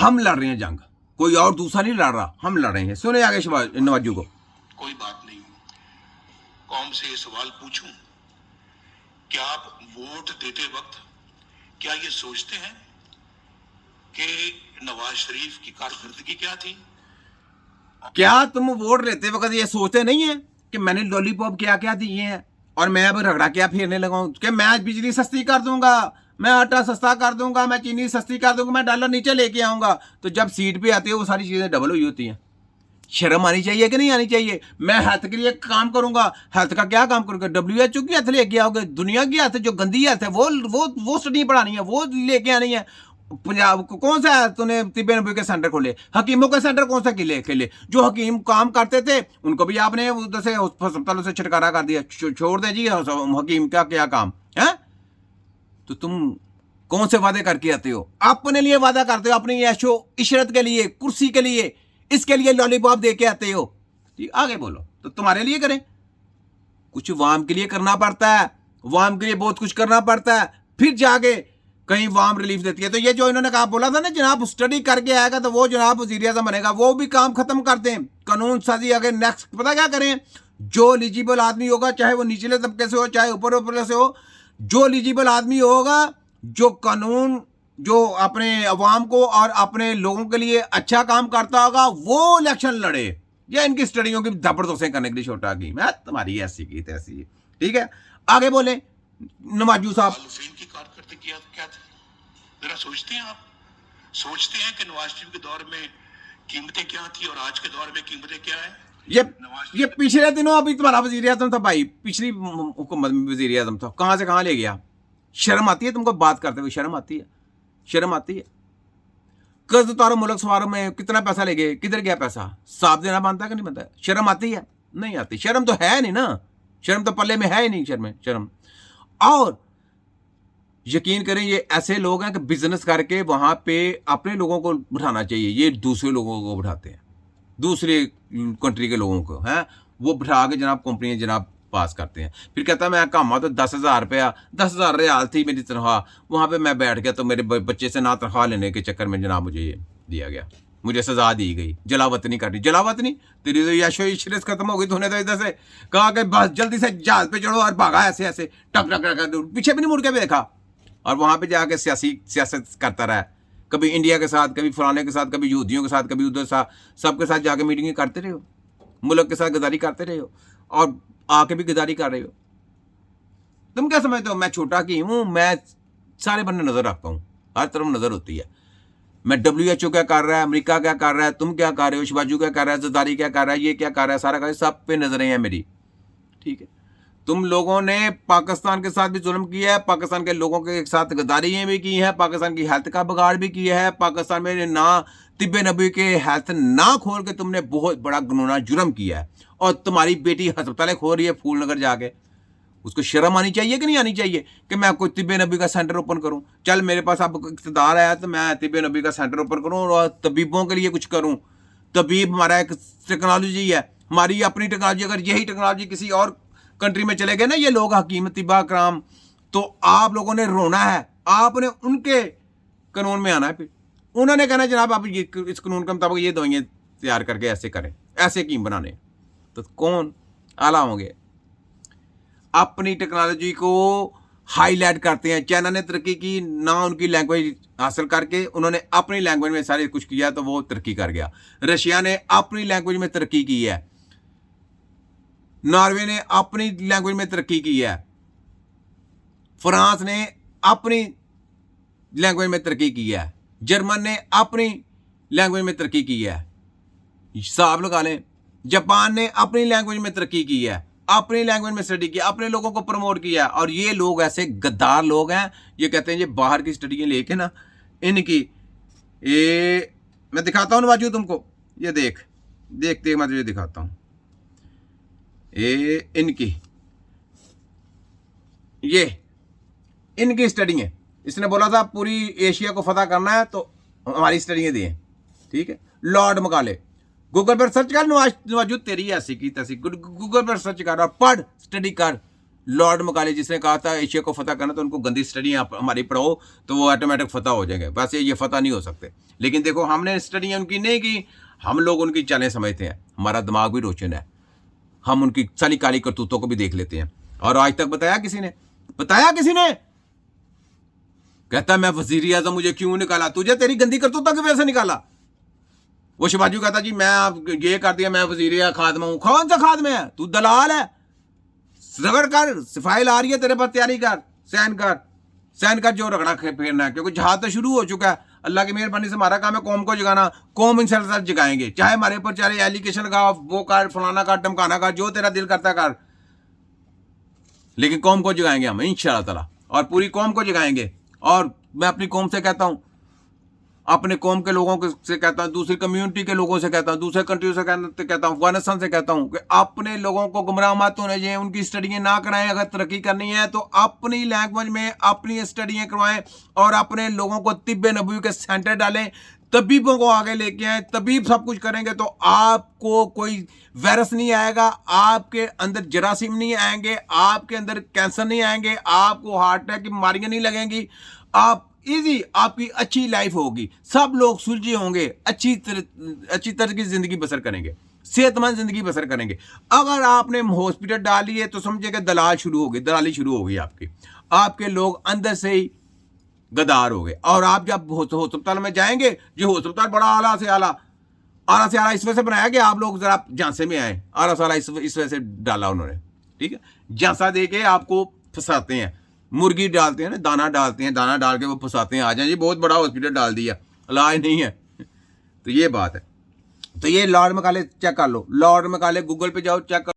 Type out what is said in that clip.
हम लड़ रहे हैं जंग, कोई और दूसरा नहीं लड़ रहा, हम लड़ रहे हैं। सुने आगे नवाजू को। कोई बात नहीं, कौम से ये सवाल पूछूं, क्या आप वोट देते वक्त क्या ये सोचते हैं कि नवाज शरीफ की कारकर्दगी क्या थी? क्या तुम वोट लेते वक्त ये सोचते नहीं है कि मैंने लॉलीपॉप क्या क्या दिए हैं और मैं अब रगड़ा क्या फेरने लगा हूं कि मैं बिजली सस्ती कर दूंगा, मैं आटा सस्ता कर दूंगा, मैं चीनी सस्ती कर दूंगा, मैं डॉलर नीचे लेके आऊंगा। तो जब सीट पे आती है वो सारी चीजें डबल हुई होती हैं। शर्म आनी चाहिए कि नहीं आनी चाहिए? मैं हेल्थ के लिए काम करूंगा, हेल्थ का क्या काम करूंगा? WHO की हेल्थ लेके आओगे, दुनिया की हेल्थ जो गंदी हेल्थ है वो स्टडी पढ़ानी है, वो लेके आनी है। पंजाब को कौन सा तूने तिब्बे नब्बे के सेंटर खोले? हकीमों के सेंटर कौन सा खेले? जो हकीम काम करते थे उनको भी आपने उधर से अस्पतालों से छुटकारा कर दिया। छोड़ दे जी हकीम का क्या काम है? तो तुम कौन से वादे करके आते हो? अपने लिए वादा करते हो, अपनी ऐशो इशरत के लिए, कुर्सी के लिए, इसके लिए लॉलीपॉप दे के आते हो। आगे बोलो तो तुम्हारे लिए करें, कुछ वाम के लिए करना पड़ता है, वाम के लिए बहुत कुछ करना पड़ता है, फिर जाके कहीं वाम रिलीफ देती है। तो ये जो इन्होंने कहा बोला था ना जनाब स्टडी करके आएगा तो वो जनाब वज़ीर आज़म बनेगा, वो भी काम खत्म कर दें। कानून साजी अगर नेक्स्ट पता क्या करें, जो एलिजिबल आदमी होगा, चाहे वो निचले तबके से हो चाहे ऊपर से हो, जो एलिजिबल आदमी होगा, जो कानून जो अपने अवाम को और अपने लोगों के लिए अच्छा काम करता होगा, वो इलेक्शन लड़े। या इनकी स्टडियों की जबरदस्ती करने के लिए छोटा की मैं तुम्हारी ऐसी की तैसी। ठीक है, आगे बोले नवाजू साहब। की कारकर्दगी क्या थी? जरा सोचते हैं आप, सोचते हैं कि नवाज शरीफ के दौर में कीमतें क्या थी और आज के दौर में कीमतें क्या है? ये पिछले दिनों अभी तुम्हारा वजीर आजम था भाई, पिछली हुकूमत में वजीर आजम था, कहां से कहां ले गया? शर्म आती है तुमको बात करते हुए? शर्म आती है? शर्म आती है? कर्ज उतारो मुल्क सवारों में कितना पैसा ले गए, किधर गया पैसा? साफ देना बनता है कि नहीं बनता? शर्म आती है? नहीं आती। शर्म तो है नहीं ना, शर्म तो पल्ले में है ही नहीं। शर्म। और यकीन करें ये ऐसे लोग हैं कि बिजनेस करके वहां पे अपने लोगों को बिठाना चाहिए, ये दूसरे लोगों को बिठाते हैं, दूसरे कंट्री के लोगों को है वो बिठा के जनाब कंपनी जनाब पास करते हैं। फिर कहता है मैं कामा तो 10,000 रुपया 10,000 रियाल थी मेरी तनख्वाह, वहां पे मैं बैठ गया तो मेरे बच्चे से ना तनख्वाह लेने के चक्कर में जनाब मुझे ये दिया गया, मुझे सजा दी गई। जलावतनी करनी, जलावतनी तेरी तो यशो इशरत खत्म हो गई। तूने तो इधर से कहा कि बस जल्दी से जहाज पे चढ़ो और भागा ऐसे ऐसे टक टक टक, पीछे भी नहीं मुड़ के भी देखा। और वहां पे जाके सियासत करता रहा, कभी इंडिया के साथ, कभी फलाने के साथ, कभी यहूदियों के साथ, कभी उधर सबके साथ जाके मीटिंग करते रहे हो, मुल्क के साथ गद्दारी करते रहे हो और आके भी गद्दारी कर रहे हो। तुम क्या समझते हो मैं छोटा की हूं? मैं सारे बंदे नजर रखता हूं, हर तरफ नजर होती है। मैं WHO क्या कर रहा है, अमेरिका क्या कर रहा है, तुम क्या कर रहे हो, शिवाजू क्या कर रहा है, जदारी क्या कर रहा है, ये क्या कर रहा है, सारा कर सब पे नजरें हैं मेरी। ठीक है, तुम लोगों ने पाकिस्तान के साथ भी जुल्म किया है, पाकिस्तान के लोगों के साथ गद्दारियां भी की हैं, पाकिस्तान की हेल्थ का बिगाड़ भी किया है, पाकिस्तान में ना तिब्बे नबी के हेल्थ ना खोल के तुमने बहुत बड़ा गुनाह जुर्म किया है। और तुम्हारी बेटी अस्पतालें खोल रही है फूलनगर जाके, उसको शर्म आनी चाहिए कि नहीं आनी चाहिए कि मैं कोई तिब्बे नबी का सेंटर ओपन करूं? चल मेरे पास अब इक़्तिदार आया तो मैं तिब्बे नबी का सेंटर ओपन करूं और तबीबों के लिए कुछ करूं। तबीब हमारा एक टेक्नोलॉजी है, हमारी अपनी टेक्नोलॉजी। अगर यही टेक्नोलॉजी किसी और कंट्री में चले गए ना ये लोग हकीम तिब्बा कराम, तो आप लोगों ने रोना है, आपने उनके कानून में आना है। फिर उन्होंने कहना जनाब आप ये इस कानून के मुताबिक ये दवाइयाँ तैयार करके ऐसे करें, ऐसे हकीम बनाने। तो कौन आला होंगे? अपनी टेक्नोलॉजी को हाईलाइट करते हैं। चाइना ने तरक्की की ना, उनकी लैंग्वेज हासिल करके उन्होंने अपनी लैंग्वेज में सारे कुछ किया तो वो तरक्की कर गया। रशिया ने अपनी लैंग्वेज में तरक्की की है, नॉर्वे ने अपनी लैंग्वेज में तरक्की की है, फ्रांस ने अपनी लैंग्वेज में तरक्की की है, जर्मन ने अपनी लैंग्वेज में तरक्की की है, हिसाब लगा लें। जापान ने अपनी लैंग्वेज में तरक्की की है, अपनी लैंग्वेज में स्टडी किया, अपने लोगों को प्रमोट किया। और ये लोग ऐसे गद्दार लोग हैं, ये कहते हैं ये बाहर की स्टडी लेके ना इनकी ये मैं दिखाता हूँ नवाजू तुमको, ये देखते मैं तुझे दिखाता हूँ ये इनकी स्टडी है। इसने बोला था पूरी एशिया को फतह करना है तो हमारी स्टडियाँ दिए। ठीक है, लॉर्ड मकाले गूगल पर सर्च कर, नवाजू तेरी ऐसी की तैसी, गूगल पर सर्च कर और पढ़, स्टडी कर, लॉर्ड मकाले जिसने कहा था एशिया को फतह करना तो उनको गंदी स्टडी आप हमारी पढ़ाओ तो वो ऑटोमेटिक फतह हो जाएंगे, वैसे ये फतह नहीं हो सकते। लेकिन देखो हमने स्टडी उनकी नहीं की, हम लोग उनकी चालें समझते हैं, हमारा दिमाग भी रोशन है, हम उनकी सारी काली करतूतों को भी देख लेते हैं। और आज तक बताया किसी ने? कहता मैं वजीर आजम, मुझे क्यों निकाला? तुझे तेरी गंदी करतूतों की वजह से निकाला। वो शहबाजू कहता जी मैं आप ये कर दिया, मैं वजीर खादमा हूं। कौन सा खादमा है? तू दलाल है। रगड़ कर, फाइल आ रही है तेरे पास, तैयारी कर, सहन कर जो रगड़ा फेरना है, क्योंकि जहाज तो शुरू हो चुका है। अल्लाह की मेहरबानी से हमारा काम है कौम को जगाना, कौम इंशाल्लाह जगाएंगे, चाहे हमारे ऊपर चाहे एलिगेशन का, वो कर, फलाना कर, धमकाना कर, जो तेरा दिल करता कर, लेकिन कौम को जगाएंगे हम इंशाल्लाह ताला, और पूरी कौम को जगाएंगे। और मैं अपनी कौम से कहता हूं, अपने कौम के लोगों से कहता हूं, दूसरी कम्युनिटी के लोगों से कहता हूं, दूसरे कंट्री से कहता हूं, अफगानिस्तान से कहता हूं कि अपने लोगों को गुमराह मत होने चाहिए, उनकी स्टडियां ना कराएं। अगर तरक्की करनी है तो अपनी लैंग्वेज में अपनी स्टडियां करवाएं और अपने लोगों को तिब्बे नबवी के सेंटर डालें, तबीबों को आगे लेके आए, तबीब सब कुछ करेंगे तो आपको कोई वायरस नहीं आएगा, आपके अंदर जरासीम नहीं आएंगे, आपके अंदर कैंसर नहीं आएंगे, आपको हार्ट अटैक की बीमारियां नहीं लगेंगी, आप इजी आपकी अच्छी लाइफ होगी, सब लोग सुलझे होंगे, अच्छी तरह की जिंदगी बसर करेंगे, सेहतमंद जिंदगी बसर करेंगे। अगर आपने हॉस्पिटल डाली है तो समझिए कि दलाली शुरू हो गई आपके लोग अंदर से ही गदार हो गए। और आप जब अस्पताल में जाएंगे, जो अस्पताल बड़ा आला से आला इस वजह से बनाया कि आप लोग जरा झांसे में आए, आला से आला इस वजह से डाला उन्होंने, ठीक है। झांसा दे के आपको फंसाते हैं, मुर्गी डालते हैं ना, दाना डालते हैं, दाना डाल के वो फंसाते हैं, आ जाए जी बहुत बड़ा हॉस्पिटल डाल दिया, इलाज नहीं है। तो ये बात है। तो ये लॉर्ड मकाले चेक कर लो, लॉर्ड मकाले गूगल पे जाओ, चेक कर